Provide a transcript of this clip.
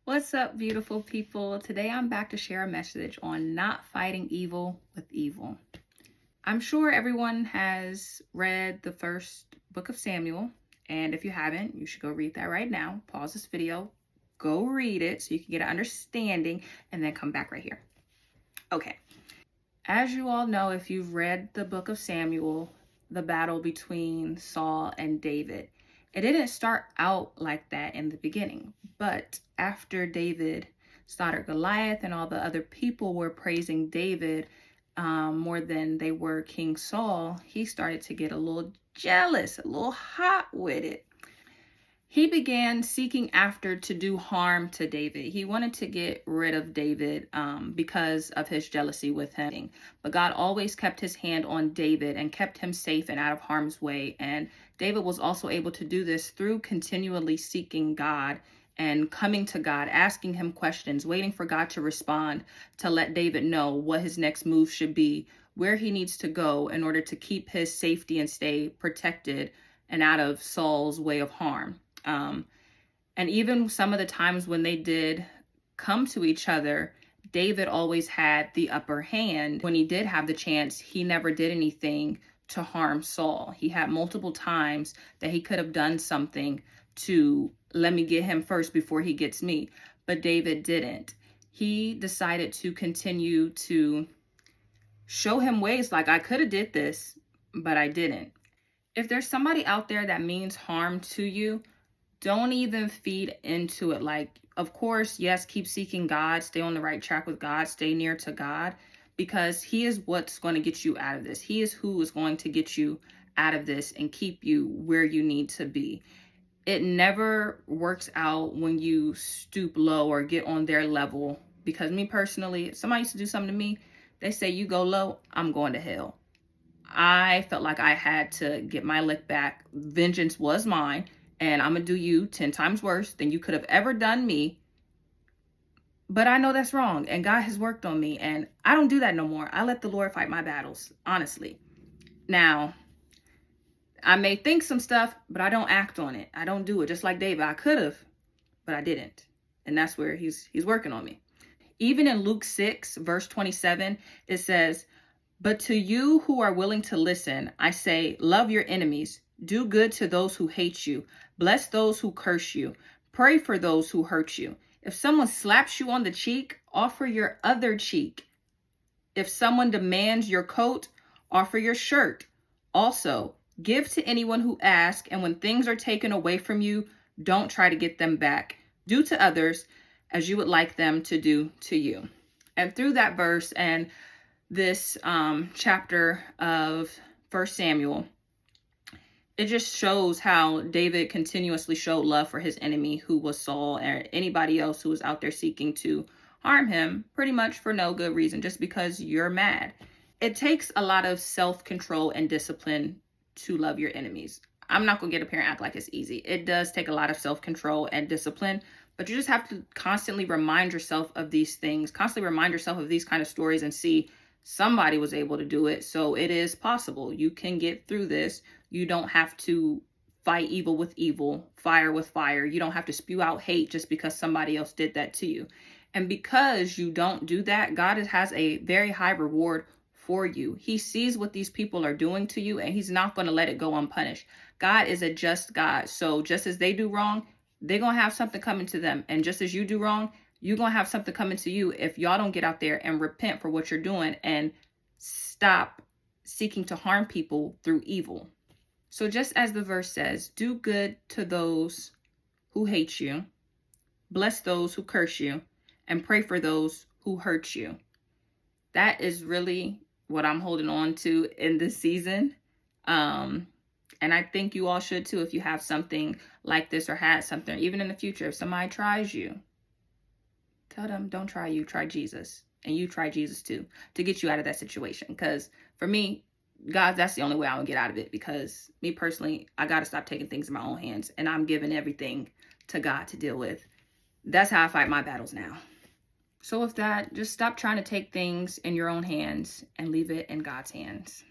What's up, beautiful people? Today I'm back to share a message on not fighting evil with evil. I'm sure everyone has read the first book of Samuel, and if you haven't, you should go read that right now. Pause this video, go read it so you can get an understanding, and then come back right here. Okay. As you all know, if you've read the book of Samuel, the battle between Saul and David, it didn't start out like that in the beginning. But after David slaughtered Goliath and all the other people were praising David more than they were King Saul, he started to get a little jealous, a little hot with it. He began seeking after to do harm to David. He wanted to get rid of David because of his jealousy with him. But God always kept his hand on David and kept him safe and out of harm's way. And David was also able to do this through continually seeking God and coming to God, asking him questions, waiting for God to respond, to let David know what his next move should be, where he needs to go in order to keep his safety and stay protected and out of Saul's way of harm. And even some of the times when they did come to each other, David always had the upper hand. When he did have the chance, he never did anything to harm Saul. He had multiple times that he could have done something to let me get him first before he gets me, but David didn't. He decided to continue to show him ways like I could have did this, but I didn't. If there's somebody out there that means harm to you, don't even feed into it. Like, of course, yes, keep seeking God, stay on the right track with God, stay near to God, because he is what's going to get you out of this. He is who is going to get you out of this and keep you where you need to be. It never works out when you stoop low or get on their level, because me personally, if somebody used to do something to me, they say you go low, I'm going to hell. I felt like I had to get my lick back. Vengeance was mine, and I'm gonna do you 10 times worse than you could have ever done me. But I know that's wrong, and God has worked on me, and I don't do that no more. I let the Lord fight my battles, honestly. Now, I may think some stuff, but I don't act on it. I don't do it. Just like David, I could have, but I didn't. And that's where he's working on me. Even in Luke 6, verse 27, it says, "But to you who are willing to listen, I say, love your enemies, do good to those who hate you, bless those who curse you, pray for those who hurt you. If someone slaps you on the cheek, offer your other cheek. If someone demands your coat, offer your shirt. Also, give to anyone who asks, and when things are taken away from you, don't try to get them back. Do to others as you would like them to do to you." And through that verse and this chapter of First Samuel, it just shows how David continuously showed love for his enemy, who was Saul, or anybody else who was out there seeking to harm him, pretty much for no good reason, just because you're mad. It takes a lot of self-control and discipline to love your enemies. I'm not gonna get up here and act like it's easy. It does take a lot of self-control and discipline, but you just have to constantly remind yourself of these things, constantly remind yourself of these kind of stories and see somebody was able to do it. So it is possible. You can get through this. You don't have to fight evil with evil, fire with fire. You don't have to spew out hate just because somebody else did that to you. And because you don't do that, God has a very high reward for you. He sees what these people are doing to you, and he's not going to let it go unpunished. God is a just God. So just as they do wrong, they're going to have something coming to them. And just as you do wrong, you're going to have something coming to you if y'all don't get out there and repent for what you're doing and stop seeking to harm people through evil. So just as the verse says, do good to those who hate you, bless those who curse you, and pray for those who hurt you. That is really what I'm holding on to in this season. And I think you all should too, if you have something like this or had something, even in the future, if somebody tries you, tell them, don't try you, try Jesus. And you try Jesus too, to get you out of that situation. Because for me, God, that's the only way I will get out of it. Because me personally, I got to stop taking things in my own hands. And I'm giving everything to God to deal with. That's how I fight my battles now. So with that, just stop trying to take things in your own hands and leave it in God's hands.